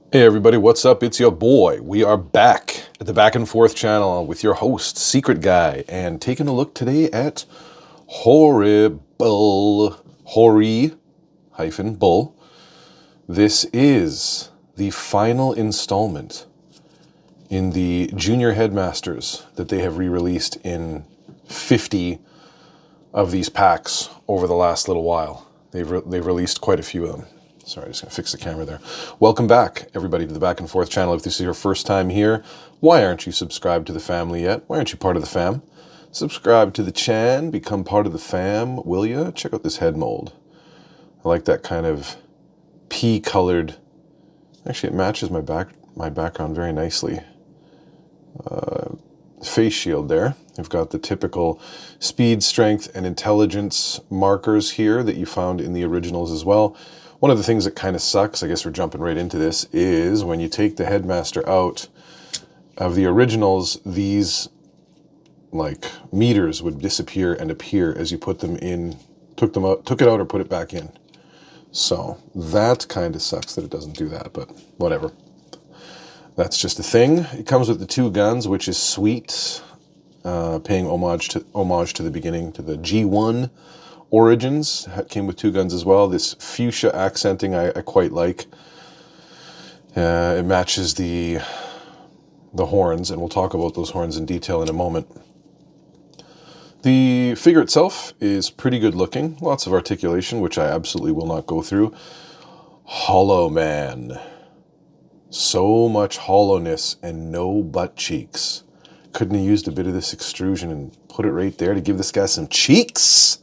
Hey everybody, what's up? It's your boy. We are back at the Back and Forth channel with your host, Secret Guy, and taking a look today at Horri-BULL. Horri-Bull. This is the final installment in the Junior Headmasters that they have re-released in 50 of these packs over the last little while. They've released quite a few of them. Sorry, just gonna fix the camera there. Welcome back, everybody, to the Back and Forth channel. If this is your first time here, why aren't you subscribed to the family yet? Why aren't you part of the fam? Subscribe to the chan, become part of the fam, will ya? Check out this head mold. I like that kind of pea-colored. Actually, it matches my background very nicely. Face shield there. We've got the typical speed, strength, and intelligence markers here that you found in the originals as well. One of the things that kind of sucks, I guess we're jumping right into this, is when you take the headmaster out of the originals, these like meters would disappear and appear as you put them in, took it out or put it back in. So that kind of sucks that it doesn't do that, but whatever. That's just a thing. It comes with the two guns, which is sweet. Paying homage to the beginning, to the G1 Origins. It came with two guns as well. This fuchsia accenting I quite like. It matches the horns, and we'll talk about those horns in detail in a moment. The figure itself is pretty good looking. Lots of articulation, which I absolutely will not go through. Hollow man. So much hollowness and no butt cheeks. Couldn't have used a bit of this extrusion and put it right there to give this guy some cheeks?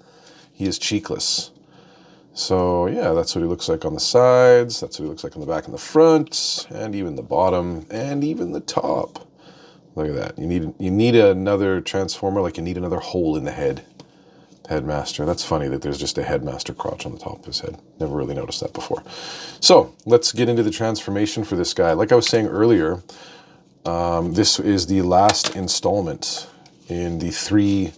He is cheekless. So yeah, that's what he looks like on the sides. That's what he looks like on the back and the front, and even the bottom, and even the top. Look at that. You need another transformer, like you need another hole in the head. Headmaster. That's funny that there's just a headmaster crotch on the top of his head. Never really noticed that before. So let's get into the transformation for this guy. Like I was saying earlier, this is the last installment in the 3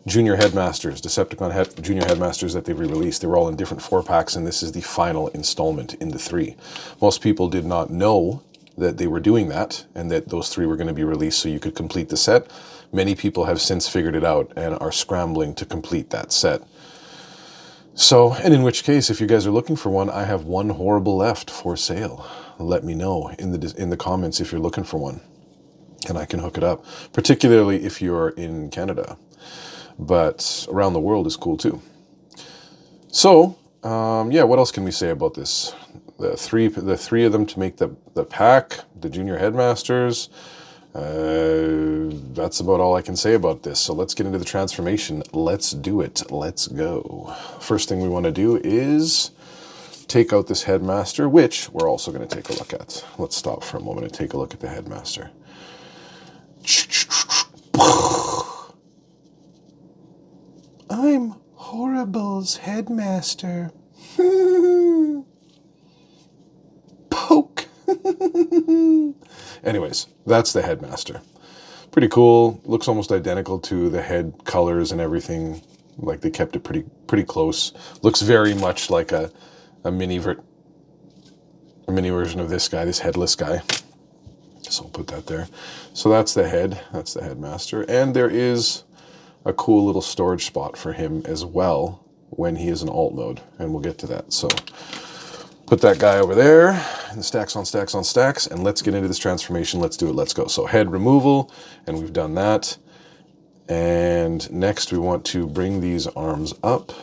Junior Headmasters, Decepticon Junior Headmasters that they've re-released. They were all in different 4-packs, and this is the final installment in the 3. Most people did not know that they were doing that, and that those 3 were going to be released so you could complete the set. Many people have since figured it out and are scrambling to complete that set. So, and in which case, if you guys are looking for one, I have one Horri-Bull left for sale. Let me know in the comments if you're looking for one, and I can hook it up, particularly if you're in Canada. But around the world is cool too. So, yeah, what else can we say about this? The three of them to make the pack, the Junior Headmasters. That's about all I can say about this. So let's get into the transformation. Let's do it. Let's go. First thing we want to do is take out this headmaster, which we're also going to take a look at. Let's stop for a moment and take a look at the headmaster. I'm Horri-Bull's headmaster. Poke. Anyways, that's the headmaster. Pretty cool. Looks almost identical to the head colors and everything. Like they kept it pretty close. Looks very much like a mini version of this guy, this headless guy. So I'll put that there. So that's the head. That's the headmaster. And there is a cool little storage spot for him as well when he is in alt mode, and we'll get to that. So put that guy over there, and stacks on stacks on stacks, and let's get into this transformation. Let's do it. Let's go. So head removal, and we've done that. And next we want to bring these arms up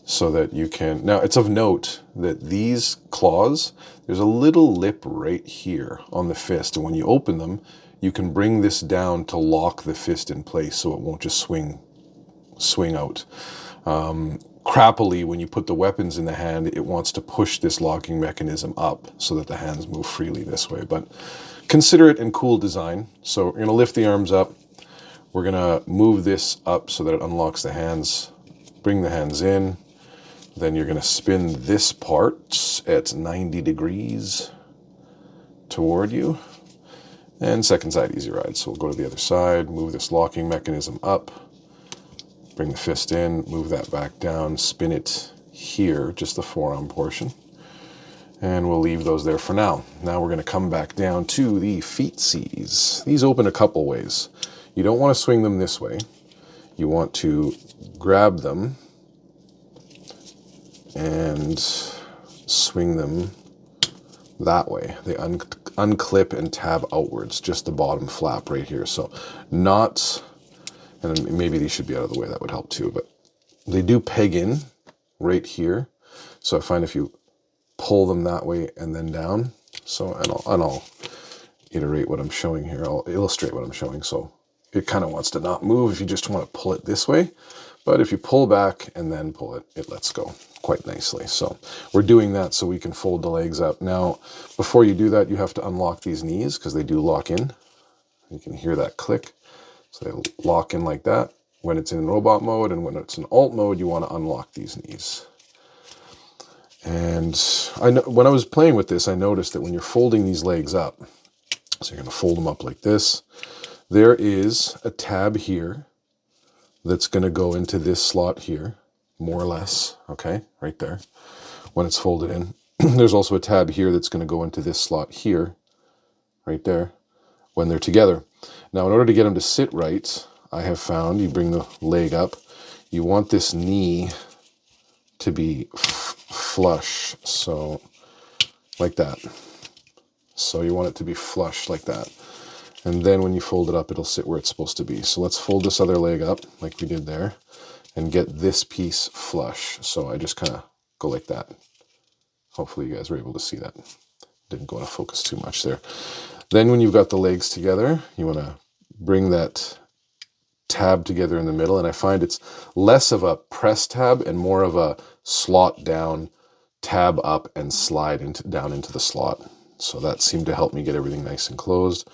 so that you can... Now, it's of note that these claws, there's a little lip right here on the fist, and when you open them, you can bring this down to lock the fist in place so it won't just swing out. Crappily, when you put the weapons in the hand, it wants to push this locking mechanism up so that the hands move freely this way. But consider it in cool design. So we're going to lift the arms up. We're going to move this up so that it unlocks the hands. Bring the hands in. Then you're going to spin this part at 90 degrees toward you. And second side, easy ride. So we'll go to the other side, move this locking mechanism up, bring the fist in, move that back down, spin it here, just the forearm portion. And we'll leave those there for now. Now we're going to come back down to the feetsies. These open a couple ways. You don't want to swing them this way. You want to grab them and swing them that way. They unclip and tab outwards, just the bottom flap right here. So not, and maybe these should be out of the way, that would help too, but they do peg in right here. So I find if you pull them that way and then down, so, and I'll iterate what I'm showing here. I'll illustrate what I'm showing. So it kind of wants to not move if you just want to pull it this way. But if you pull back and then pull it, it lets go quite nicely. So we're doing that so we can fold the legs up. Now, before you do that, you have to unlock these knees because they do lock in. You can hear that click. So they lock in like that when it's in robot mode, and when it's in alt mode, you want to unlock these knees. And I know, when I was playing with this, I noticed that when you're folding these legs up, so you're going to fold them up like this, there is a tab here that's going to go into this slot here, more or less, okay, right there, when it's folded in. There's also a tab here that's going to go into this slot here, right there, when they're together. Now, in order to get them to sit right, I have found, you bring the leg up, you want this knee to be flush, so like that. So you want it to be flush like that. And then when you fold it up, it'll sit where it's supposed to be. So let's fold this other leg up like we did there and get this piece flush. So I just kind of go like that. Hopefully you guys were able to see that. Didn't go into focus too much there. Then when you've got the legs together, you want to bring that tab together in the middle. And I find it's less of a press tab and more of a slot down, tab up and slide down into the slot. So that seemed to help me get everything nice and closed.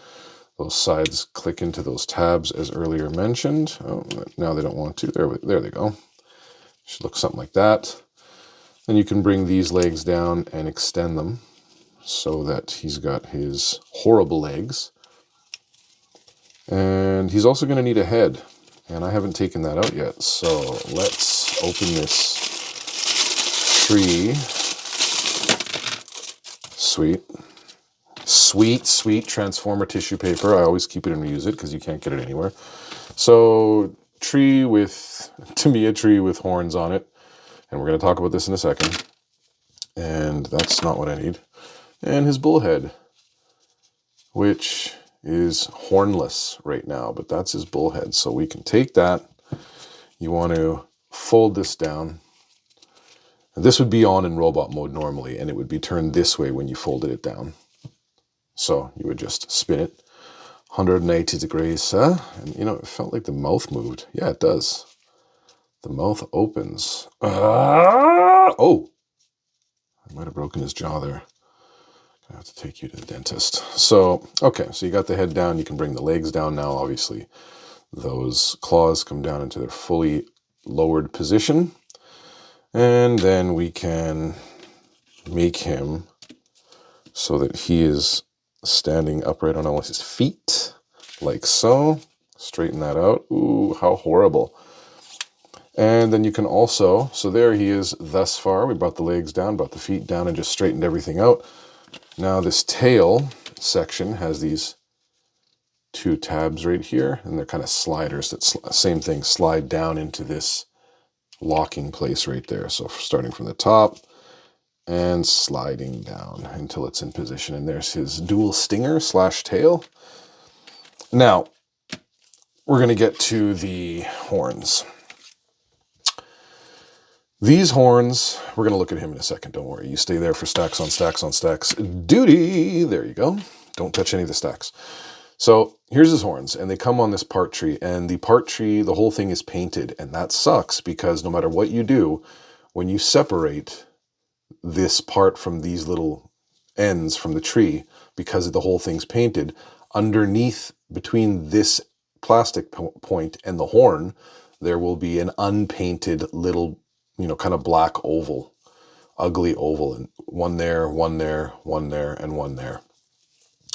Those sides click into those tabs as earlier mentioned. Oh, now they don't want to. There they go. Should look something like that. Then you can bring these legs down and extend them so that he's got his horrible legs. And he's also going to need a head. And I haven't taken that out yet. So let's open this tree. Sweet. Sweet, sweet Transformer tissue paper. I always keep it and reuse it because you can't get it anywhere. So tree with, to me, a tree with horns on it. And we're going to talk about this in a second. And that's not what I need. And his bullhead, which is hornless right now, but that's his bullhead. So we can take that. You want to fold this down. And this would be on in robot mode normally, and it would be turned this way when you folded it down. So you would just spin it 180 degrees. And you know, it felt like the mouth moved. Yeah, it does. The mouth opens. Oh, I might have broken his jaw there. I have to take you to the dentist. So, okay, so you got the head down. You can bring the legs down now. Obviously, those claws come down into their fully lowered position. And then we can make him so that he is standing upright on all his feet, like so. Straighten that out. Ooh, how horrible. And then you can also, so there he is thus far. We brought the legs down, brought the feet down, and just straightened everything out. Now this tail section has these two tabs right here, and they're kind of sliders that, same thing, slide down into this locking place right there. So starting from the top and sliding down until it's in position. And there's his dual stinger / tail. Now, we're going to get to the horns. These horns, we're going to look at him in a second. Don't worry. You stay there for stacks on stacks on stacks. Duty. There you go. Don't touch any of the stacks. So here's his horns, and they come on this part tree. And the part tree, the whole thing is painted. And that sucks because no matter what you do, when you separate this part from these little ends from the tree, because the whole thing's painted, underneath between this plastic point and the horn, there will be an unpainted little, you know, kind of black oval, ugly oval, and one there, one there, one there, and one there.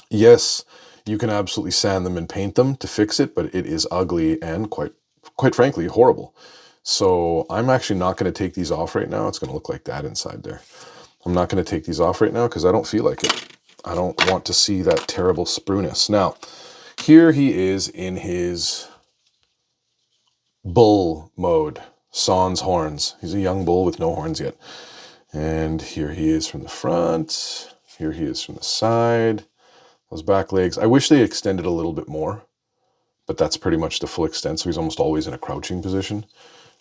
Yes, you can absolutely sand them and paint them to fix it, but it is ugly and quite frankly horrible. So I'm actually not going to take these off right now. It's going to look like that inside there. I'm not going to take these off right now because I don't feel like it. I don't want to see that terrible sprueness. Now, here he is in his bull mode, sans horns. He's a young bull with no horns yet. And here he is from the front. Here he is from the side. Those back legs. I wish they extended a little bit more, but that's pretty much the full extent. So he's almost always in a crouching position.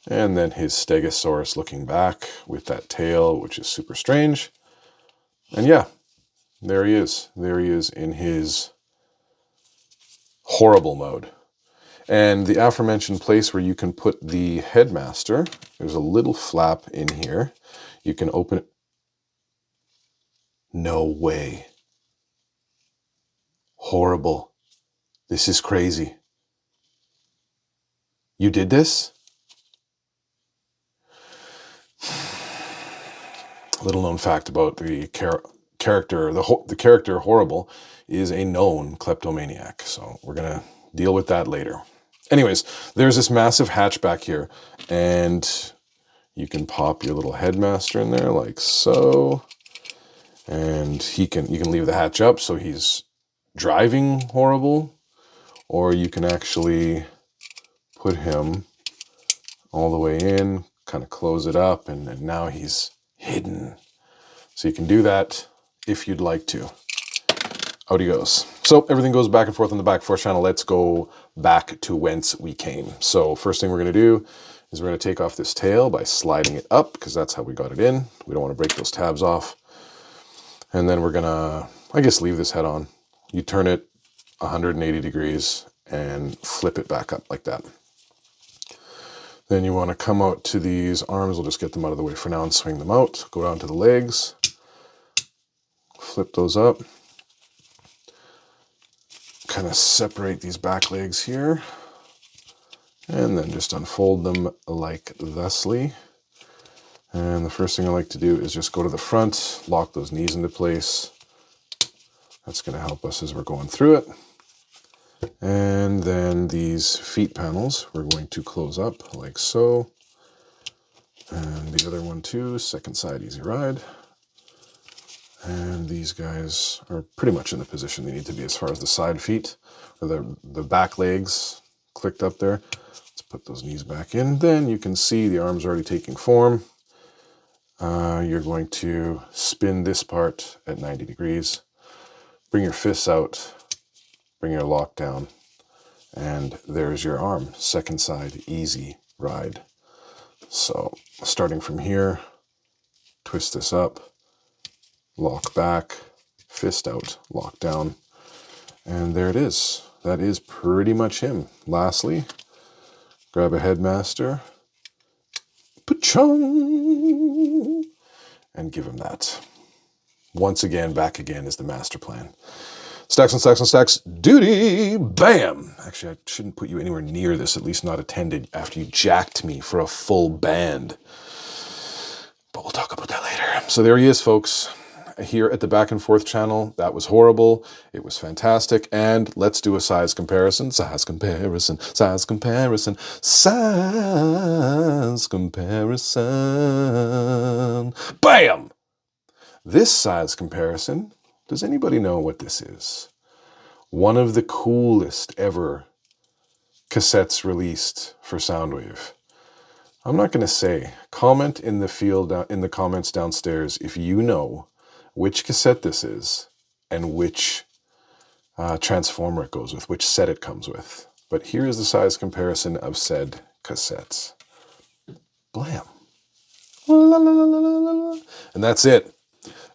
And then his stegosaurus looking back with that tail, which is super strange. And yeah, there he is. There he is in his horrible mode. And the aforementioned place where you can put the headmaster, there's a little flap in here. You can open it. No way. Horrible. This is crazy. You did this? Little known fact about the character, the character Horrible is a known kleptomaniac. So we're going to deal with that later. Anyways, there's this massive hatch back here, and you can pop your little headmaster in there like so. And you can leave the hatch up so he's driving Horrible, or you can actually put him all the way in, kind of close it up, and now he's hidden. So you can do that if you'd like to. Out he goes. So everything goes back and forth on the back forth channel. Let's go back to whence we came. So first thing we're going to do is we're going to take off this tail by sliding it up, because that's how we got it in. We don't want to break those tabs off. And then we're going to, I guess, leave this head on. You turn it 180 degrees and flip it back up like that. Then you want to come out to these arms. We'll just get them out of the way for now and swing them out. Go down to the legs. Flip those up. Kind of separate these back legs here. And then just unfold them like thusly. And the first thing I like to do is just go to the front, lock those knees into place. That's going to help us as we're going through it. And then these feet panels, we're going to close up like so. And the other one too, second side, easy ride. And these guys are pretty much in the position they need to be as far as the side feet, or the back legs clicked up there. Let's put those knees back in. Then you can see the arms already taking form. You're going to spin this part at 90 degrees. Bring your fists out. Bring your lock down. And there's your arm. Second side, easy ride. So starting from here, twist this up, lock back, fist out, lock down. And there it is. That is pretty much him. Lastly, grab a headmaster, pa-chung, and give him that. Once again, back again is the master plan. Stacks on stacks on stacks, duty, bam! Actually, I shouldn't put you anywhere near this, at least not attended, after you jacked me for a full band. But we'll talk about that later. So there he is, folks. Here at the Back and Forth channel. That was horrible. It was fantastic. And let's do a size comparison. Size comparison. Size comparison. Size comparison. Bam! This size comparison, does anybody know what this is? One of the coolest ever cassettes released for Soundwave. I'm not going to say. Comment in the field, in the comments downstairs if you know which cassette this is and which transformer it goes with, which set it comes with. But here is the size comparison of said cassettes. Blam. La, la, la, la, la, la. And that's it.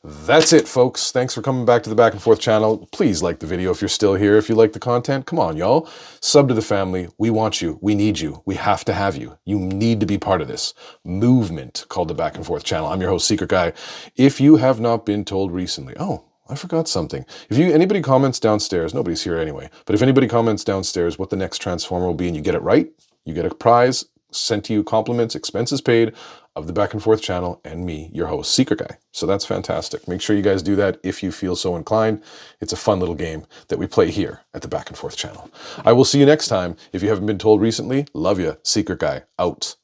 That's it, folks. Thanks for coming back to the Back and Forth channel. Please like the video if you're still here. If you like the content, come on, y'all. Sub to the family. We want you. We need you. We have to have you. You need to be part of this movement called the Back and Forth channel. I'm your host, Secret Guy. If you have not been told recently, oh, I forgot something. If anybody comments downstairs, nobody's here anyway, but if anybody comments downstairs what the next transformer will be and you get it right, you get a prize sent to you, compliments, expenses paid, of the Back and Forth channel and me, your host, Secret Guy. So that's fantastic. Make sure you guys do that if you feel so inclined. It's a fun little game that we play here at the Back and Forth channel. I will see you next time. If you haven't been told recently, love ya. Secret Guy, out.